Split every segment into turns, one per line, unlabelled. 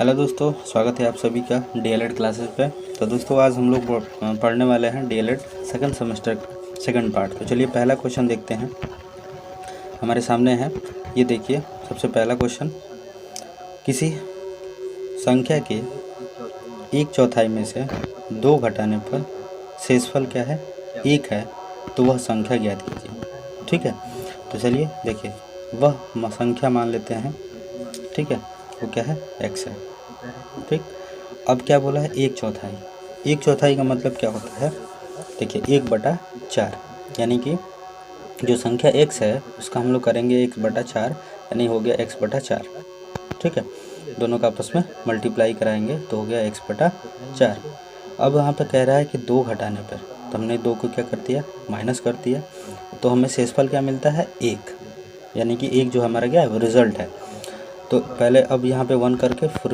Hello दोस्तों, स्वागत है आप सभी का डीएलएड क्लासेस पे। तो दोस्तों आज हम लोग पढ़ने वाले हैं DElEd second semester second part. तो चलिए पहला क्वेश्चन देखते हैं। हमारे सामने है, ये देखिए सबसे पहला क्वेश्चन। किसी संख्या के 1/4 में से 2 घटाने पर शेषफल क्या है? 1 है, तो वह संख्या ज्ञात कीजिए। ठीक है, तो चलिए देखिए, वह संख्या मान लेते हैं। ठीक है, वो क्या है? x है। ठीक, अब क्या बोला है? 1/4। 1/4 का मतलब क्या होता है? देखिए 1/4, यानी कि जो संख्या x है उसका हम लोग करेंगे 1/4, यानी हो गया x/4। ठीक है, दोनों का आपस में मल्टीप्लाई कराएंगे तो हो गया x/4। अब यहाँ पे कह रहा है कि 2 घटाने पर, तो हमने 2 को क्या कर दिया? माइनस कर दिया, तो हमें शेषफल क्या मिलता है? 1, यानी कि 1 जो हमारा क्या है? वो रिजल्ट है। तो पहले अब यहाँ पे 1 करके फिर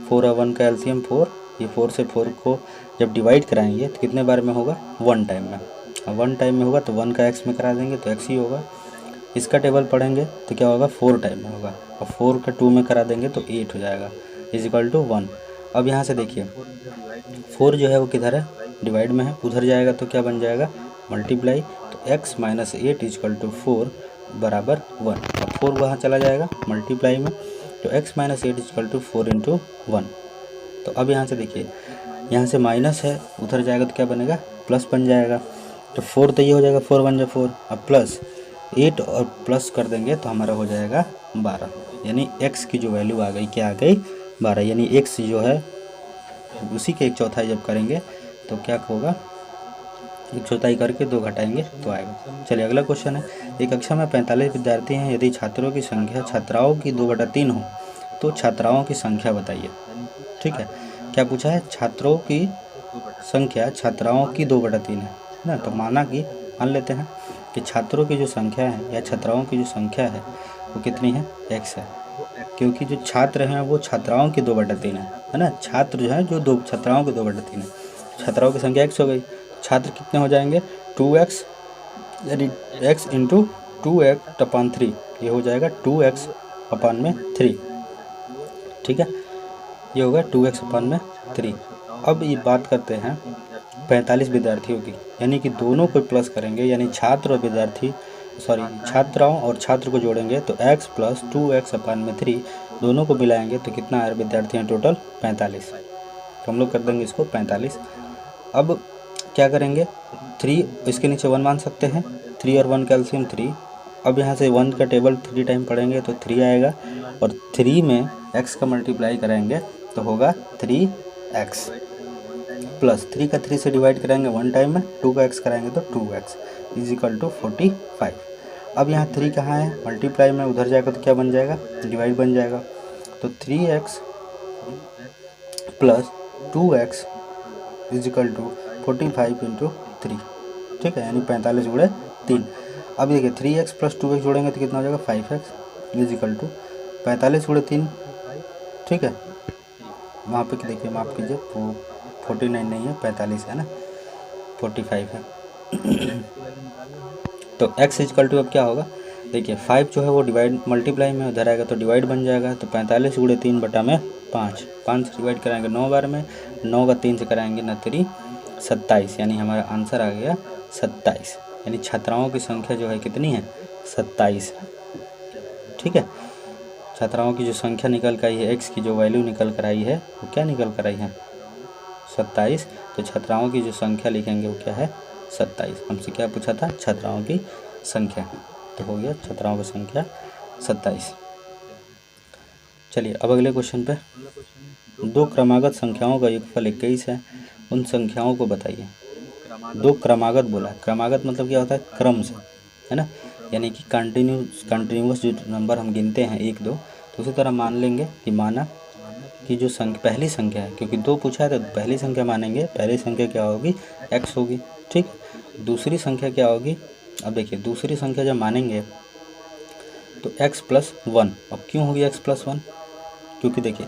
4 और 1 का एलसीएम 4, ये 4 से 4 को जब डिवाइड कराएंगे तो कितने बार में होगा? 1 टाइम में। अब 1 टाइम में होगा तो 1 का x में करा देंगे तो x ही होगा। इसका टेबल पढ़ेंगे तो क्या होगा? 4 टाइम में होगा, और 4 का 2 में करा देंगे तो 8 हो जाएगा, इजिकल टू 1। अब यहाँ से देखिए 4 जो है वो किधर है? डिवाइड में है, उधर जाएगा तो क्या बन जाएगा? मल्टीप्लाई। तो x माइनस 8 इजिकल टू 4 बराबर 1। अब 4 वहाँ चला जाएगा मल्टीप्लाई में, तो x minus 8 is equal to 4 into 1। तो अब यहाँ से देखिए, यहाँ से माइनस है, उधर जाएगा तो क्या बनेगा? प्लस बन जाएगा। तो 4 तो ये हो जाएगा, 4 1 जा 4, अब प्लस 8 और प्लस कर देंगे तो हमारा हो जाएगा 12, यानी x की जो वैल्यू आ गई, क्या आ गई? 12। यानी x जो है उसी के 1/4 जब करेंगे तो क्या होगा? 1/4 करके 2 घटाएंगे तो आएगा। चलिए अगला क्वेश्चन है। एक कक्षा में 45 विद्यार्थी हैं, यदि छात्रों की संख्या छात्राओं की 2/3 हो तो छात्राओं की संख्या बताइए। ठीक है, क्या पूछा है? छात्रों की संख्या छात्राओं की 2/3 है ना। तो मान लेते हैं कि छात्रों की जो संख्या है या छात्राओं की जो संख्या है वो कितनी है? x है, क्योंकि जो छात्र हैं वो छात्राओं की 2/3 है ना। छात्र जो है जो दो छात्राओं की 2/3 है, छात्राओं की संख्या x हो गई, छात्र कितने हो जाएंगे? 2x, यानी x इंटू 2x/3, ये हो जाएगा 2x/3। ठीक है, ये होगा 2x/3। अब ये बात करते हैं 45 विद्यार्थियों की, यानी कि दोनों को प्लस करेंगे, यानी छात्र और विद्यार्थी, सॉरी छात्राओं और छात्र को जोड़ेंगे तो x प्लस 2x/3 दोनों को मिलाएंगे तो कितना आया? विद्यार्थी हैं टोटल 45, तो हम लोग कर देंगे इसको 45। अब क्या करेंगे? 3 इसके नीचे 1 मान सकते हैं, 3 और 1 का एलसीएम 3। अब यहाँ से 1 का टेबल 3 टाइम पढ़ेंगे तो 3 आएगा, और 3 में x का मल्टीप्लाई कराएंगे तो होगा 3x, प्लस 3 का 3 से डिवाइड कराएंगे 1 टाइम में, 2 का x कराएंगे तो 2x इजिकल टू 45। अब यहाँ 3 कहाँ है? मल्टीप्लाई में, उधर जाएगा तो क्या बन जाएगा? डिवाइड बन जाएगा। तो 3x plus 2x is equal to 45 into 3। ठीक है, यानी 45 गुणे 3। अब देखिए 3x प्लस 2x जोड़ेंगे तो कितना हो जाएगा? 5x इजिकल टू 45 गुणे 3। ठीक है, वहाँ पे देखिए, माफ़ कीजिए, 49 नहीं है, 45 है ना, 45 है। तो x इजिकल टू अब क्या होगा? देखिए 5 जो है वो डिवाइड मल्टीप्लाई में, उधर आएगा तो डिवाइड बन जाएगा, तो 45 गुणे 3 बटा में 5, 5 से डिवाइड कराएंगे 9 बार में, 9 का 3 से कराएंगे ना 3 27, यानी हमारा आंसर आ गया 27, यानी छात्राओं की संख्या जो है कितनी है? 27। ठीक है, छात्राओं की जो संख्या निकल कर आई है, x की जो वैल्यू निकल कर आई है वो क्या निकल कर आई है? 27। तो छात्राओं की जो संख्या लिखेंगे वो क्या है? 27। हमसे क्या पूछा था? छात्राओं की संख्या, तो हो गया छात्राओं की संख्या 27। चलिए अब अगले क्वेश्चन पे। 2 क्रमागत संख्याओं का योगफल 21 है, उन संख्याओं को बताइए। 2 क्रमागत बोला, क्रमागत मतलब क्या होता है? क्रम से, है ना, यानी कि कंटिन्यूस जो नंबर हम गिनते हैं 1 2, तो उसी तरह मान लेंगे कि माना कि जो पहली संख्या है, क्योंकि 2 पूछा है तो पहली संख्या मानेंगे, पहली संख्या क्या होगी? x होगी। ठीक, दूसरी संख्या क्या होगी? अब देखिए दूसरी संख्या जब मानेंगे तो x प्लस 1। अब क्यों होगी x प्लस 1? क्योंकि देखिए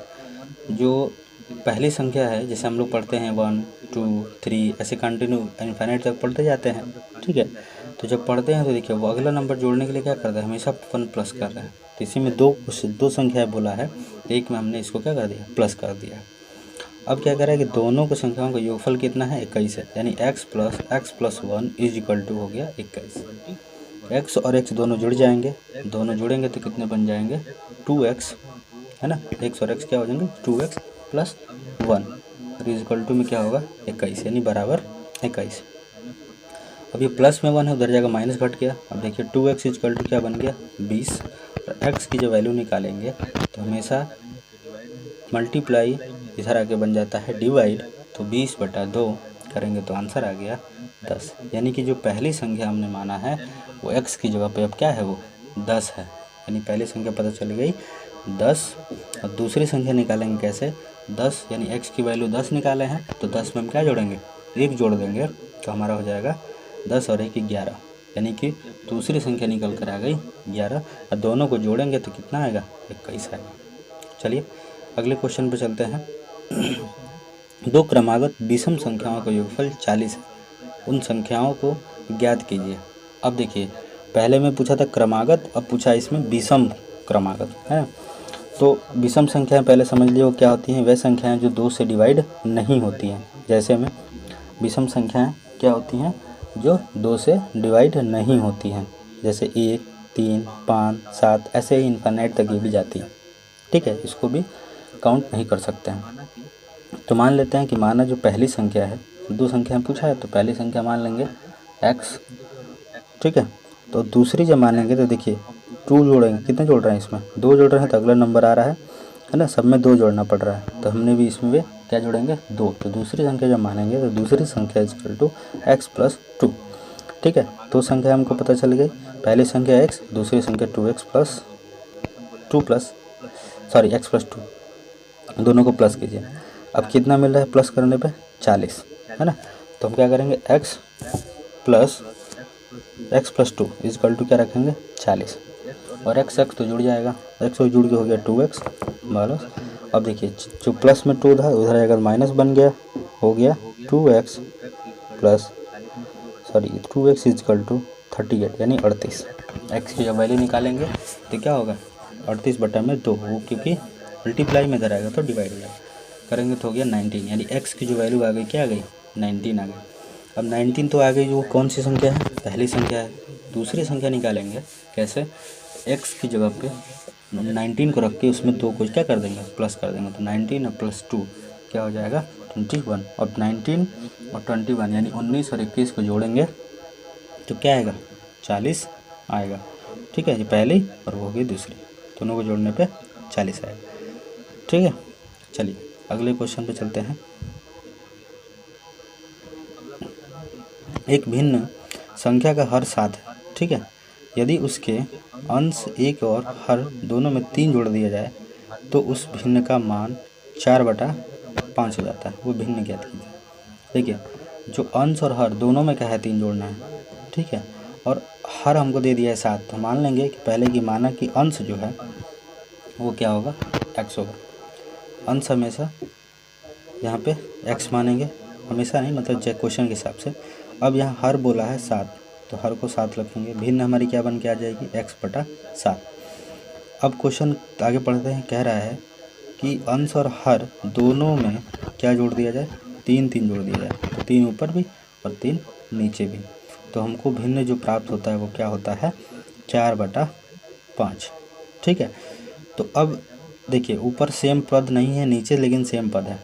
जो पहली संख्या है, जैसे हम लोग पढ़ते हैं 1 2 3 ऐसे कंटिन्यू इनफाइनाइट तक पढ़ते जाते हैं। ठीक है, तो जब पढ़ते हैं तो देखिए वो अगला नंबर जोड़ने के लिए क्या करता है? हमेशा 1 प्लस कर रहा है। तो इसी में दो संख्याएं बोला है, एक में हमने इसको क्या कर दिया, प्लस कर दिया। अब क्या करें कि दोनों को संख्याओं का योगफल कितना है, 21 है, यानी x plus 1 is equal to हो गया 21। x और x दोनों जुड़ जाएंगे, दोनों जुड़ेंगे तो कितने बन जाएंगे, 2x, है ना। x और x क्या हो जाएंगे, 2x प्लस 1 और इज इक्वल टू में क्या होगा, 21, यानी बराबर 21। अब ये प्लस में 1 है, उधर जाकर माइनस घट गया। अब देखिए 2x इज इक्वल टू क्या बन गया, 20, और x की जो वैल्यू निकालेंगे तो हमेशा मल्टीप्लाई इधर आके बन जाता है डिवाइड, तो 20/2 करेंगे तो आंसर आ गया 10। यानी कि जो पहली संख्या हमने माना है वो x की जगह पे अब क्या है, वो 10 है, यानी पहली संख्या पता चल गई 10। और दूसरी संख्या निकालेंगे कैसे, 10, यानी x की वैल्यू 10 निकाले हैं तो 10 में हम क्या जोड़ेंगे, 1 जोड़ देंगे तो हमारा हो जाएगा 10 और 1 11, यानी कि दूसरी संख्या निकल कर आ गई 11, और दोनों को जोड़ेंगे तो कितना आएगा, 21 आएगा। चलिए अगले क्वेश्चन पे चलते हैं। दो क्रमागत विषम संख्याओं का योगफल 40 है, उन संख्याओं को ज्ञात कीजिए। अब देखिए पहले में पूछा था क्रमागत, अब पूछा इसमें विषम क्रमागत है। तो विषम संख्याएं पहले समझ लियो क्या होती हैं, वह संख्याएं जो 2 से डिवाइड नहीं होती हैं। जैसे में विषम संख्याएं क्या होती हैं, जो 2 से डिवाइड नहीं होती हैं, जैसे 1, 3, 5, 7, ऐसे ही इनफाइनाइट तक ये भी जाती हैं। ठीक है, इसको भी काउंट नहीं कर सकते हैं। तो मान लेते हैं कि माना जो पहली संख्या है, दो संख्याएं पूछा है तो पहली संख्या मान लेंगे x, ठीक है। तो दूसरी जब मानेंगे तो देखिए 2 जोड़ेंगे, कितने जोड़ रहे हैं, इसमें 2 जोड़ रहे हैं तो अगला नंबर आ रहा है ना, सब में 2 जोड़ना पड़ रहा है, तो हमने भी इसमें भी क्या जोड़ेंगे, 2। तो दूसरी संख्या जब मानेंगे तो दूसरी संख्या is equal to x plus 2, ठीक है। दो संख्या हमको पता चल गई, पहली संख्या x, दूसरी संख्या 2x plus 2 plus x plus 2, दोनों को प्लस कीजिए। अब कितना मिल रहा है प्लस करने पे, 40, है ना। तो हम क्या करेंगे, x plus 2 is equal to क्या रखेंगे, 40, और x तो जुड़ जाएगा, x जुड़ के हो गया 2x माइनस। अब देखिए जो प्लस में 2 था उधर अगर माइनस बन गया, हो गया 2x इज इक्वल टू 38, यानी 38। x की जब वैल्यू निकालेंगे तो क्या होगा, 38/2, वो क्योंकि मल्टीप्लाई में इधर आएगा तो डिवाइड हो जाएगा, करेंगे तो हो गया 19, यानी x की जो वैल्यू आ गई क्या आ गई, 19 आ गई। अब 19 तो आ गई, जो कौन सी संख्या है, पहली संख्या है। दूसरी संख्या निकालेंगे कैसे, x की जगह पे 19 को रख के उसमें 2 को क्या कर देंगे, प्लस कर देंगे, तो 19 और प्लस 2 क्या हो जाएगा, 21। और 19 और 21 यानी 19 और 21 को जोड़ेंगे तो क्या आएगा, 40 आएगा, ठीक है। ये पहली और वो होगी दूसरी, दोनों को जोड़ने पे 40 आएगा, ठीक है। चलिए अगले क्वेश्चन पे चलते हैं। एक भिन्न संख्या का हर 7 है, ठीक है। यदि उसके अंश 1 और हर दोनों में 3 जोड़ दिया जाए तो उस भिन्न का मान 4/5 हो जाता है, वो भिन्न ज्ञात कीजिए। देखिए जो अंश और हर दोनों में क्या है, 3 जोड़ना है, ठीक है। और हर हमको दे दिया है 7, तो मान लेंगे कि पहले की माना कि अंश जो है वो क्या होगा, x होगा। अंश हमेशा यहाँ पे x मानेंगे, हमेशा नहीं, मतलब क्वेश्चन के हिसाब से। अब यहाँ हर बोला है 7, तो हर को 7 रखेंगे, भिन्न हमारी क्या बन के आ जाएगी, x/7। अब क्वेश्चन आगे पढ़ते हैं, कह रहा है कि अंश और हर दोनों में क्या जोड़ दिया जाए, 3 जोड़ दिया जाए, तो 3 ऊपर भी और 3 नीचे भी, तो हमको भिन्न जो प्राप्त होता है वो क्या होता है, 4/5, ठीक है। तो अब देखिए ऊपर सेम पद नहीं है, नीचे लेकिन सेम पद है,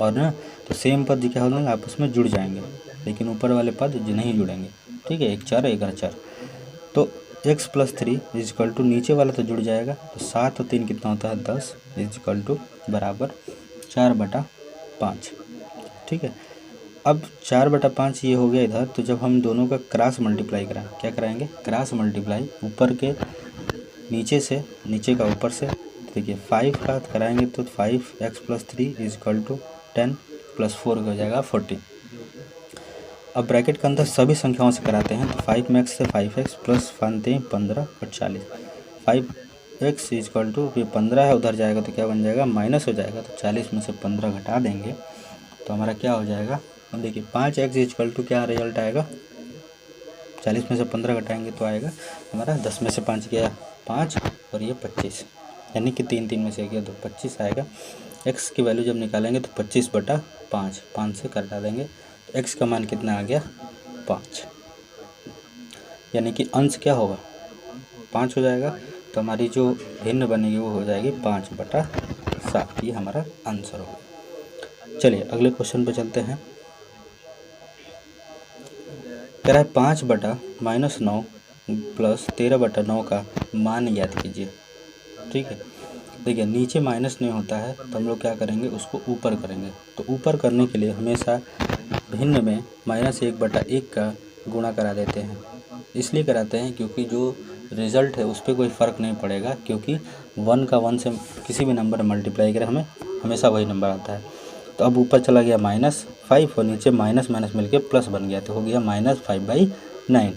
और ना तो सेम पद क्या हो जाएंगे, आपस में जुड़ जाएंगे, लेकिन ऊपर वाले पद जो नहीं जुड़ेंगे, ठीक है। 1 4 1 4, तो x plus 3 is equal to नीचे वाला तो जुड़ जाएगा, तो 7 और 3 कितना होता है, 10 इज इक्वल टू बराबर 4/5, ठीक है। अब 4/5 ये हो गया इधर, तो जब हम दोनों का क्रॉस मल्टीप्लाई कराएं, क्या कराएंगे, क्रॉस मल्टीप्लाई ऊपर के नीचे से, नीचे का ऊपर से। देखिए 5 का कराएंगे तो 5x plus 3 is equal to 10 plus 4 हो जाएगा 40। अब ब्रैकेट के अंदर सभी संख्याओं से कराते हैं, तो 5 में x से 5x प्लस 15 और 40, 5x इज इक्वल टू, ये 15 है उधर जाएगा तो क्या बन जाएगा, माइनस हो जाएगा, तो 40 में से 15 घटा देंगे तो हमारा क्या हो जाएगा, अब देखिए 5x इज इक्वल टू क्या रिजल्ट आएगा, 40 में से 15 घटाएंगे तो आएगा हमारा 10 में से 5 गया 5 और ये 25, यानी कि 3 3 में से गया तो 25 आएगा। x की वैल्यू जब निकालेंगे तो 25/5, 5 से कर डालेंगे तो x का मान कितना आ गया 5, यानी कि अंश क्या होगा 5 हो जाएगा। तो हमारी जो भिन्न बनेगी वो हो जाएगी 5/7, ये हमारा आंसर होगा। चलिए अगले क्वेश्चन पे चलते हैं। कह रहा है 5/-9 प्लस 13/9 का मान याद कीजिए। ठीक है, देखिए नीचे माइनस नहीं होता है तो हम लोग क्या करेंगे, उसको ऊपर करेंगे। तो ऊपर करने के लिए हमेशा भिन्न में -1/1 का गुणा करा देते हैं। इसलिए कराते हैं क्योंकि जो रिज़ल्ट है उस पर कोई फ़र्क नहीं पड़ेगा, क्योंकि 1 का 1 से किसी भी नंबर मल्टीप्लाई करें हमें हमेशा वही नंबर आता है। तो अब ऊपर चला गया -5 और नीचे माइनस माइनस मिलके प्लस बन गया, तो हो गया -5/9।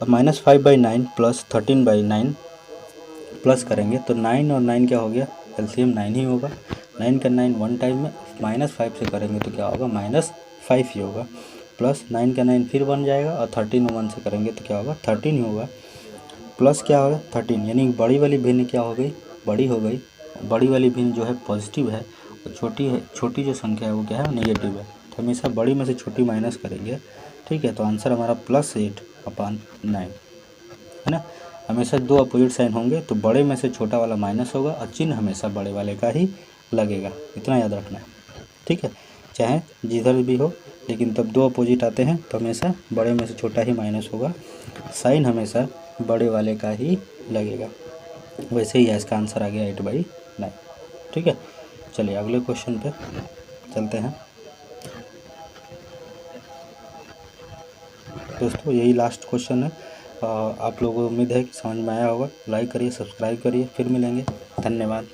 अब -5/9 प्लस 13/9 प्लस करेंगे तो 9 और 9 क्या हो गया, एलसीएम 9 ही होगा। 9 का 9 वन टाइम में, -5 से करेंगे तो क्या होगा -5 ही होगा। प्लस 9 का 9 फिर बन जाएगा और 13 और 1 से करेंगे तो क्या होगा 13 ही होगा। प्लस क्या होगा 13, यानी बड़ी वाली भिन्न क्या हो गई, बड़ी हो गई। बड़ी वाली भिन्न जो है पॉजिटिव है और छोटी है, छोटी जो संख्या है वो क्या है नेगेटिव है। तो हमेशा बड़ी में से छोटी माइनस करेंगे। ठीक है, तो आंसर हमारा +8/9 है ना। हमेशा 2 अपोजिट साइन होंगे तो बड़े में से छोटा वाला माइनस होगा और चिन्ह हमेशा बड़े वाले का ही लगेगा, इतना याद रखना है। ठीक है, चाहे जिधर भी हो, लेकिन तब 2 अपोजिट आते हैं तो हमेशा बड़े में से छोटा ही माइनस होगा, साइन हमेशा बड़े वाले का ही लगेगा। वैसे ही इसका आंसर आ गया 8/9। ठीक है, चलिए अगले क्वेश्चन पे चलते हैं। दोस्तों यही लास्ट क्वेश्चन है। आप लोगों को उम्मीद है कि समझ में आया होगा। लाइक करिए, सब्सक्राइब करिए, फिर मिलेंगे। धन्यवाद।